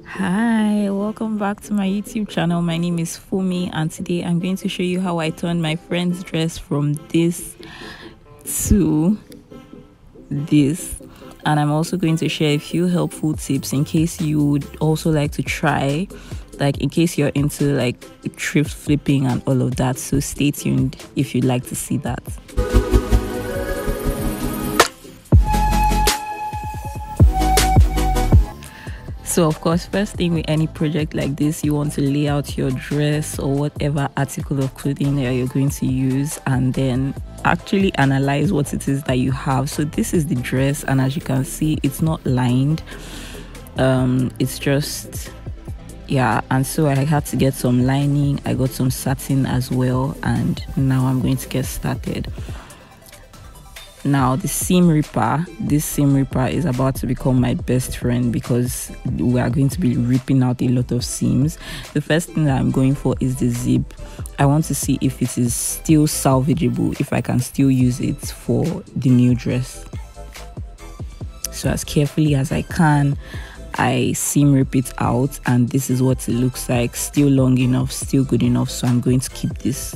Hi, welcome back to my YouTube channel. My name is Fumi, and today I'm going to show you how I turned my friend's dress from this to this. And I'm also going to share a few helpful tips in case you would also like to try, like in case you're into like thrift flipping and all of that. So stay tuned if you'd like to see that. So of course, first thing with any project like this, you want to lay out your dress or whatever article of clothing that you're going to use, and then actually analyze what it is that you have. So this is the dress, and as you can see, it's not lined. It's just, yeah, and so I had to get some lining. I got some satin as well, and now I'm going to get started. Now this seam ripper is about to become my best friend because we are going to be ripping out a lot of seams. The first thing that I'm going for is the zip. I want to see if it is still salvageable, if I can still use it for the new dress. So as carefully as I can, I seam rip it out, and this is what it looks like. Still long enough, still good enough, so I'm going to keep this.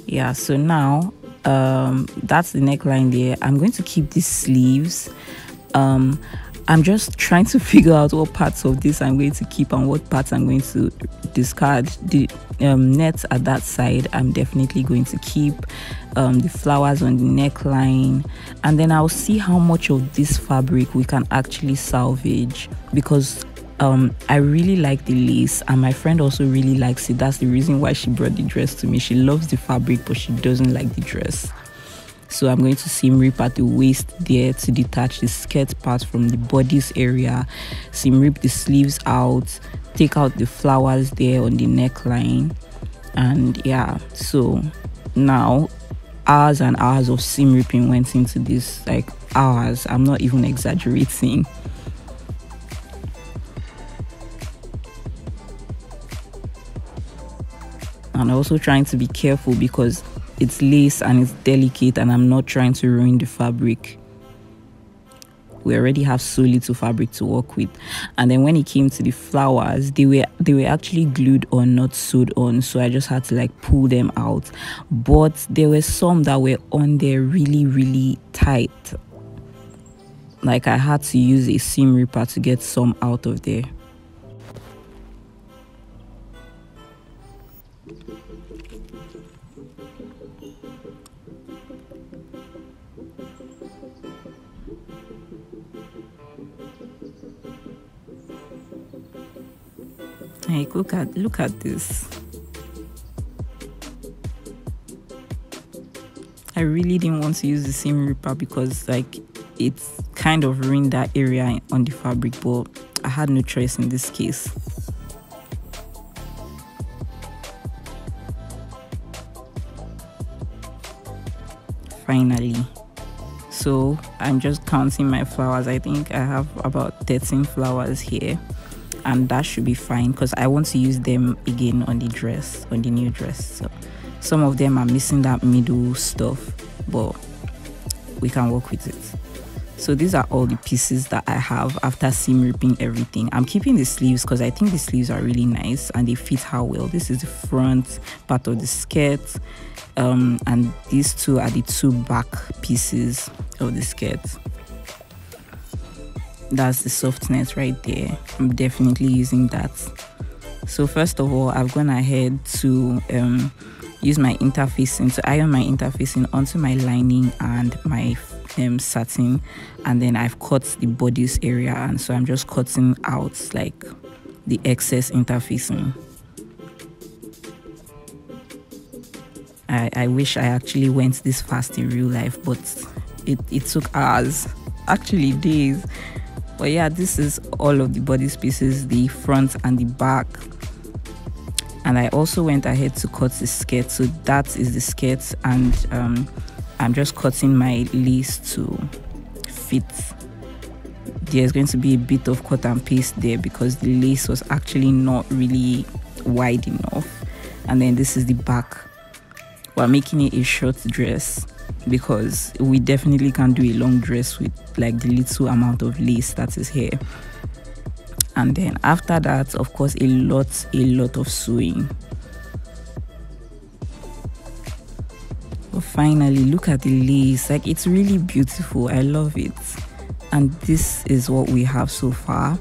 Yeah, so now that's the neckline there. I'm going to keep these sleeves. I'm just trying to figure out what parts of this I'm going to keep and what parts I'm going to discard. The net at that side I'm definitely going to keep. The flowers on the neckline, and then I'll see how much of this fabric we can actually salvage, because I really like the lace, and my friend also really likes it. That's the reason why she brought the dress to me. She loves the fabric, but she doesn't like the dress. So I'm going to seam rip at the waist there to detach the skirt part from the bodice area, seam rip the sleeves out, take out the flowers there on the neckline. And yeah, so now hours and hours of seam ripping went into this, like hours, I'm not even exaggerating. And also trying to be careful because it's lace and it's delicate, and I'm not trying to ruin the fabric. We already have so little fabric to work with. And then when it came to the flowers, they were actually glued on, not sewed on, so I just had to like pull them out. But there were some that were on there really tight, like I had to use a seam ripper to get some out of there. Like look at this. I really didn't want to use the seam ripper because like it's kind of ruined that area on the fabric, but I had no choice in this case. Finally, so I'm just counting my flowers. I think I have about 13 flowers here, and that should be fine because I want to use them again on the dress, on the new dress. So some of them are missing that middle stuff, but we can work with it. So these are all the pieces that I have after seam ripping everything. I'm keeping the sleeves because I think the sleeves are really nice and they fit her well. This is the front part of the skirt, and these two are the two back pieces of the skirt. That's the soft net right there. I'm definitely using that. So first of all, I've gone ahead to use my interfacing, to iron my interfacing onto my lining and my satin, and then I've cut the bodice area, and so I'm just cutting out like the excess interfacing. I wish I actually went this fast in real life, but it took hours, actually days. But yeah, this is all of the bodice pieces, the front and the back. And I also went ahead to cut the skirt, so that is the skirt, and I'm just cutting my lace to fit. There's going to be a bit of cut and paste there because the lace was actually not really wide enough. And then this is the back we're making it a short dress, because we definitely can't do a long dress with like the little amount of lace that is here. And then after that, of course, a lot of sewing. But finally, look at the lace. Like, it's really beautiful. I love it. And this is what we have so far.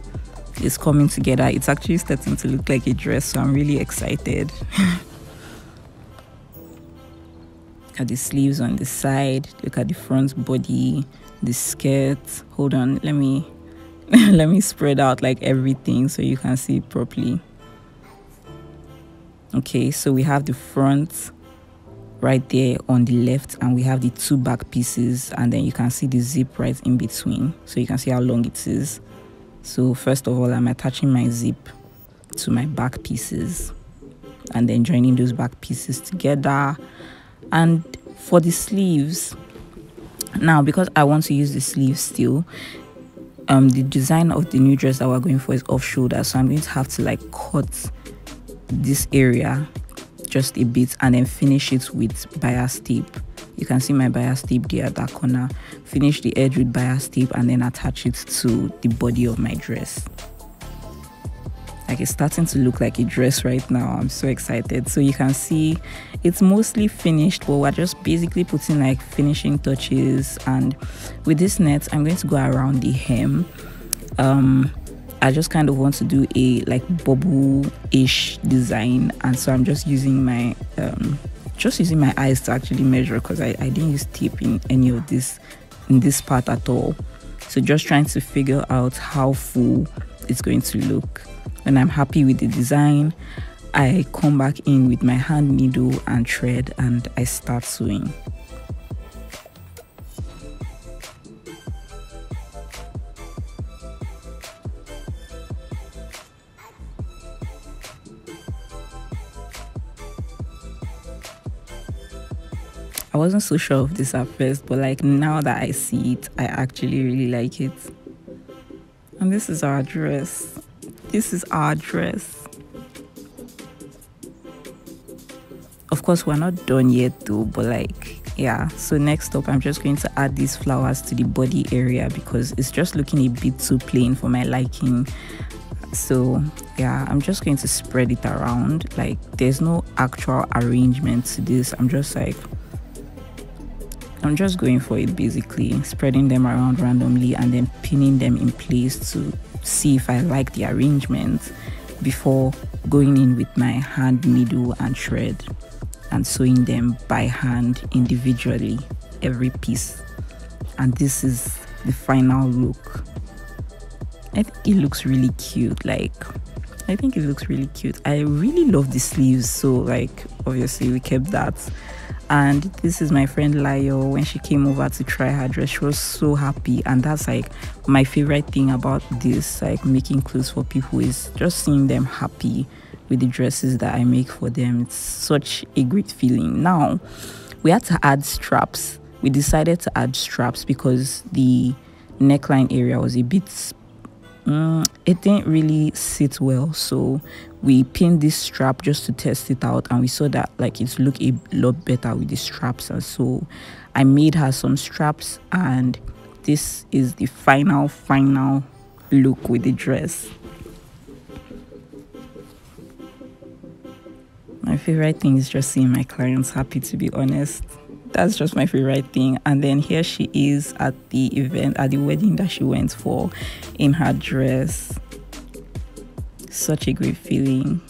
It's coming together. It's actually starting to look like a dress, so I'm really excited. Look at the sleeves on the side. Look at the front body, the skirt. Hold on, let me let me spread out like everything so you can see it properly. Okay, so we have the front right there on the left, and we have the 2 back pieces, and then you can see the zip right in between, so you can see how long it is. So first of all, I'm attaching my zip to my back pieces and then joining those back pieces together. And for the sleeves, now because I want to use the sleeves still, the design of the new dress that we're going for is off shoulder, so I'm going to have to like cut this area just a bit and then finish it with bias tape. You can see my bias tape there at that corner. Finish the edge with bias tape and then attach it to the body of my dress. Like, it's starting to look like a dress right now. I'm so excited. So you can see it's mostly finished, but we're just basically putting like finishing touches. And with this net, I'm going to go around the hem. I just kind of want to do a like bubble-ish design, and so I'm just using my eyes to actually measure, because I didn't use tape in any of this in this part at all. So just trying to figure out how full it's going to look. When I'm happy with the design, I come back in with my hand needle and thread and I start sewing. I wasn't so sure of this at first, but like now that I see it, I actually really like it. And this is our dress. This is our dress. Of course, we're not done yet though, but like, yeah. So next up, I'm just going to add these flowers to the body area because it's just looking a bit too plain for my liking. So yeah, I'm just going to spread it around. Like, there's no actual arrangement to this. I'm just going for it, basically spreading them around randomly and then pinning them in place to see if I like the arrangement before going in with my hand needle and thread and sewing them by hand individually, every piece. And this is the final look. I think it looks really cute. I really love the sleeves, so like obviously we kept that. And this is my friend Layo. When she came over to try her dress, she was so happy, and that's like my favorite thing about this, like making clothes for people, is just seeing them happy with the dresses that I make for them. It's such a great feeling. Now we had to add straps. We decided to add straps because the neckline area was a bit it didn't really sit well, so we pinned this strap just to test it out, and we saw that like it looked a lot better with the straps. And so I made her some straps, and this is the final look with the dress. My favorite thing is just seeing my clients happy, to be honest. That's just my favorite thing. And then here she is at the event, at the wedding that she went for, in her dress. Such a great feeling.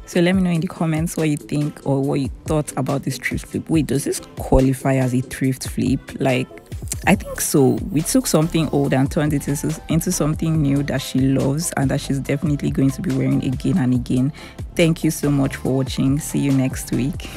So let me know in the comments what you think or what you thought about this thrift flip. Wait, does this qualify as a thrift flip? Like, I think so. We took something old and turned it into something new that she loves and that she's definitely going to be wearing again and again. Thank you so much for watching. See you next week.